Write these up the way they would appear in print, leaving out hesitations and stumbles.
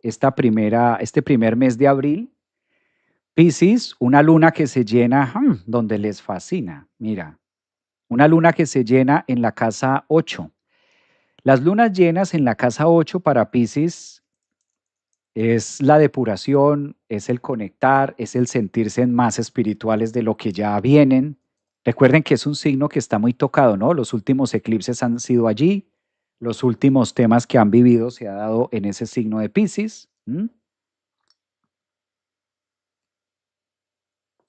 este primer mes de abril. Piscis, una luna que se llena, donde les fascina. Mira, una luna que se llena en la casa 8. Las lunas llenas en la casa 8 para Piscis es la depuración, es el conectar, es el sentirse más espirituales de lo que ya vienen. Recuerden que es un signo que está muy tocado, ¿no? Los últimos eclipses han sido allí, los últimos temas que han vivido se ha dado en ese signo de Piscis.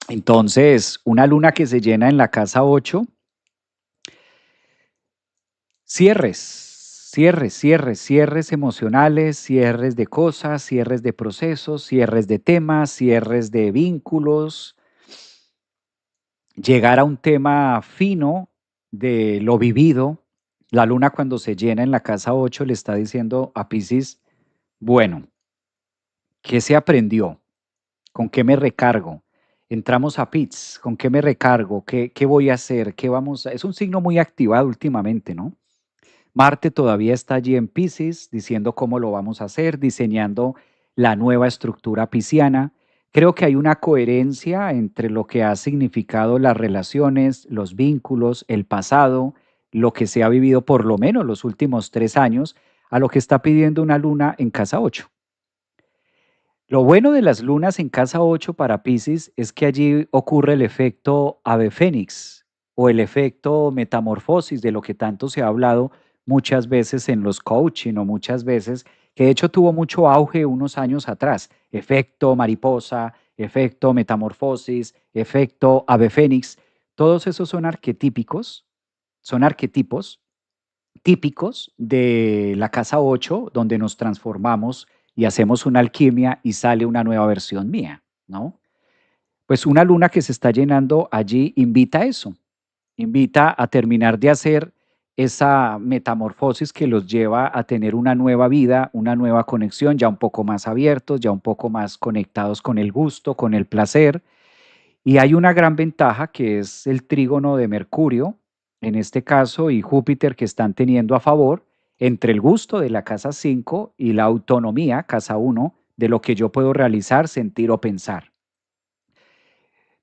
Entonces, una luna que se llena en la casa 8, cierres emocionales, cierres de cosas, cierres de procesos, cierres de temas, cierres de vínculos, llegar a un tema fino de lo vivido. La luna cuando se llena en la casa 8 le está diciendo a Piscis, bueno, ¿qué se aprendió? ¿Con qué me recargo? Entramos a pits, ¿con qué me recargo? ¿Qué voy a hacer? ¿Qué vamos a...? Es un signo muy activado últimamente, ¿no? Marte todavía está allí en Piscis, diciendo cómo lo vamos a hacer, diseñando la nueva estructura pisciana. Creo que hay una coherencia entre lo que ha significado las relaciones, los vínculos, el pasado, lo que se ha vivido por lo menos los últimos 3 años, a lo que está pidiendo una luna en casa 8. Lo bueno de las lunas en casa 8 para Piscis es que allí ocurre el efecto ave fénix o el efecto metamorfosis de lo que tanto se ha hablado muchas veces en los coaching o muchas veces, que de hecho tuvo mucho auge unos años atrás. Efecto mariposa, efecto metamorfosis, efecto ave fénix. Todos esos son arquetipos típicos de la casa 8, donde nos transformamos y hacemos una alquimia y sale una nueva versión mía, ¿no? Pues una luna que se está llenando allí invita a eso, invita a terminar de hacer esa metamorfosis que los lleva a tener una nueva vida, una nueva conexión, ya un poco más abiertos, ya un poco más conectados con el gusto, con el placer. Y hay una gran ventaja que es el trígono de Mercurio, en este caso, y Júpiter que están teniendo a favor entre el gusto de la casa 5 y la autonomía, casa 1, de lo que yo puedo realizar, sentir o pensar.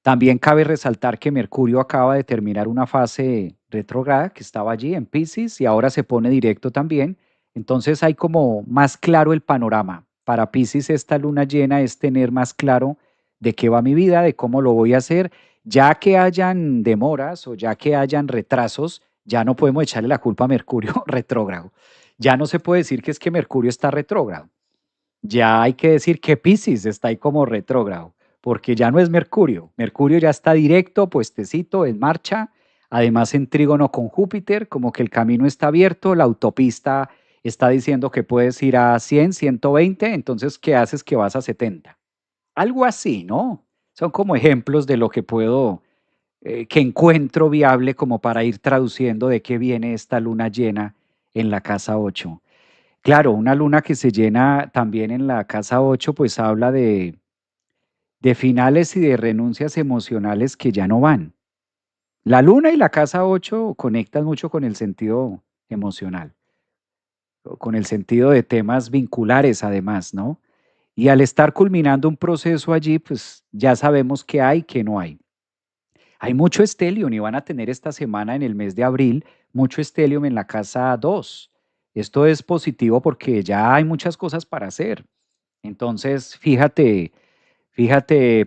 También cabe resaltar que Mercurio acaba de terminar una fase retrógrada que estaba allí en Pisces y ahora se pone directo también. Entonces hay como más claro el panorama. Para Pisces esta luna llena es tener más claro de qué va mi vida, de cómo lo voy a hacer. Ya que hayan demoras o ya que hayan retrasos, ya no podemos echarle la culpa a Mercurio retrógrado. Ya no se puede decir que es que Mercurio está retrógrado. Ya hay que decir que Piscis está ahí como retrógrado, porque ya no es Mercurio. Mercurio ya está directo, puestecito, en marcha, además en trígono con Júpiter, como que el camino está abierto, la autopista está diciendo que puedes ir a 100, 120, entonces, ¿qué haces que vas a 70? Algo así, ¿no? Son como ejemplos de lo que puedo, que encuentro viable como para ir traduciendo de qué viene esta luna llena en la casa 8. Claro, una luna que se llena también en la casa 8, pues habla de finales y de renuncias emocionales que ya no van. La luna y la casa 8 conectan mucho con el sentido emocional, o con el sentido de temas vinculares además, ¿no? Y al estar culminando un proceso allí, pues ya sabemos qué hay, qué no hay. Hay mucho estelium y van a tener esta semana en el mes de abril mucho estelium en la casa 2. Esto es positivo porque ya hay muchas cosas para hacer. Entonces, fíjate,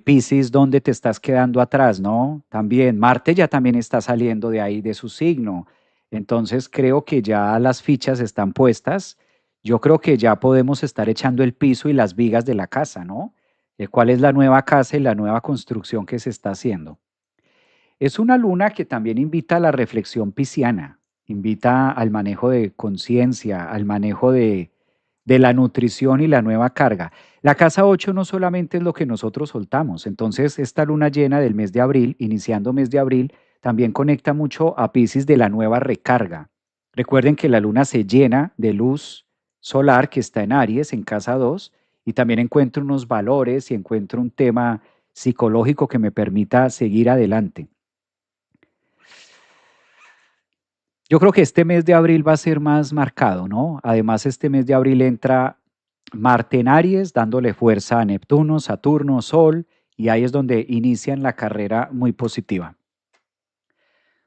Piscis, dónde te estás quedando atrás, ¿no? También, Marte ya también está saliendo de ahí, de su signo. Entonces, creo que ya las fichas están puestas. Yo creo que ya podemos estar echando el piso y las vigas de la casa, ¿no? ¿Cuál es la nueva casa y la nueva construcción que se está haciendo? Es una luna que también invita a la reflexión pisciana, invita al manejo de conciencia, al manejo de la nutrición y la nueva carga. La casa 8 no solamente es lo que nosotros soltamos, entonces esta luna llena del mes de abril, iniciando mes de abril, también conecta mucho a Piscis de la nueva recarga. Recuerden que la luna se llena de luz solar que está en Aries, en casa 2, y también encuentro unos valores y encuentro un tema psicológico que me permita seguir adelante. Yo creo que este mes de abril va a ser más marcado, ¿no? Además, este mes de abril entra Marte en Aries, dándole fuerza a Neptuno, Saturno, Sol, y ahí es donde inician la carrera muy positiva.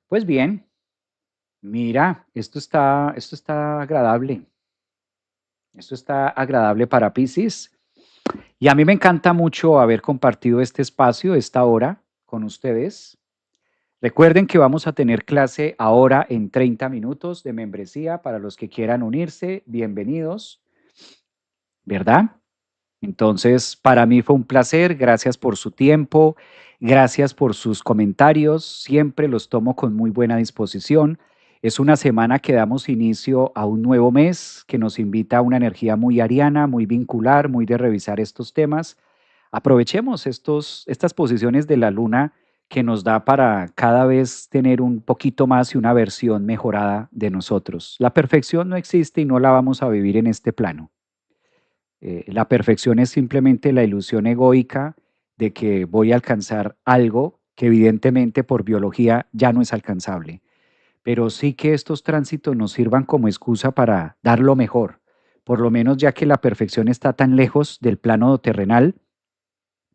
Pues bien, mira, esto está agradable. Esto está agradable para Piscis. Y a mí me encanta mucho haber compartido este espacio, esta hora con ustedes. Recuerden que vamos a tener clase ahora en 30 minutos de membresía para los que quieran unirse. Bienvenidos, ¿verdad? Entonces, para mí fue un placer. Gracias por su tiempo. Gracias por sus comentarios. Siempre los tomo con muy buena disposición. Es una semana que damos inicio a un nuevo mes que nos invita a una energía muy ariana, muy vincular, muy de revisar estos temas. Aprovechemos estas posiciones de la luna que nos da para cada vez tener un poquito más y una versión mejorada de nosotros. La perfección no existe y no la vamos a vivir en este plano. La perfección es simplemente la ilusión egoica de que voy a alcanzar algo que evidentemente por biología ya no es alcanzable, pero sí que estos tránsitos nos sirvan como excusa para dar lo mejor, por lo menos ya que la perfección está tan lejos del plano terrenal,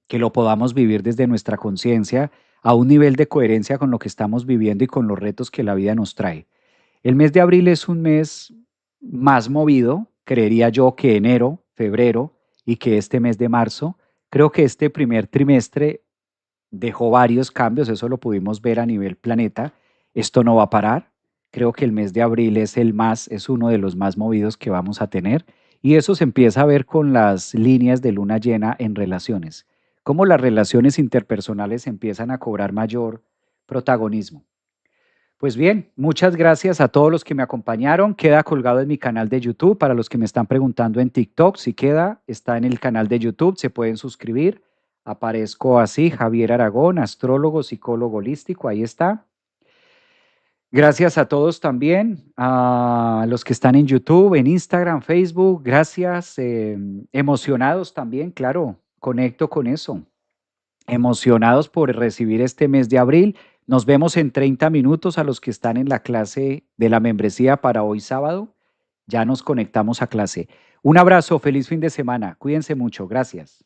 que lo podamos vivir desde nuestra conciencia a un nivel de coherencia con lo que estamos viviendo y con los retos que la vida nos trae. El mes de abril es un mes más movido, creería yo, que enero, febrero y que este mes de marzo. Creo que este primer trimestre dejó varios cambios, eso lo pudimos ver a nivel planeta. Esto no va a parar. Creo que el mes de abril es uno de los más movidos que vamos a tener. Y eso se empieza a ver con las líneas de luna llena en relaciones. Cómo las relaciones interpersonales empiezan a cobrar mayor protagonismo. Pues bien, muchas gracias a todos los que me acompañaron. Queda colgado en mi canal de YouTube. Para los que me están preguntando en TikTok, si queda, está en el canal de YouTube, se pueden suscribir. Aparezco así, Javier Aragón, astrólogo, psicólogo holístico, ahí está. Gracias a todos también, a los que están en YouTube, en Instagram, Facebook, gracias. Emocionados también, claro, conecto con eso. Emocionados por recibir este mes de abril. Nos vemos en 30 minutos a los que están en la clase de la membresía para hoy sábado. Ya nos conectamos a clase. Un abrazo, feliz fin de semana. Cuídense mucho. Gracias.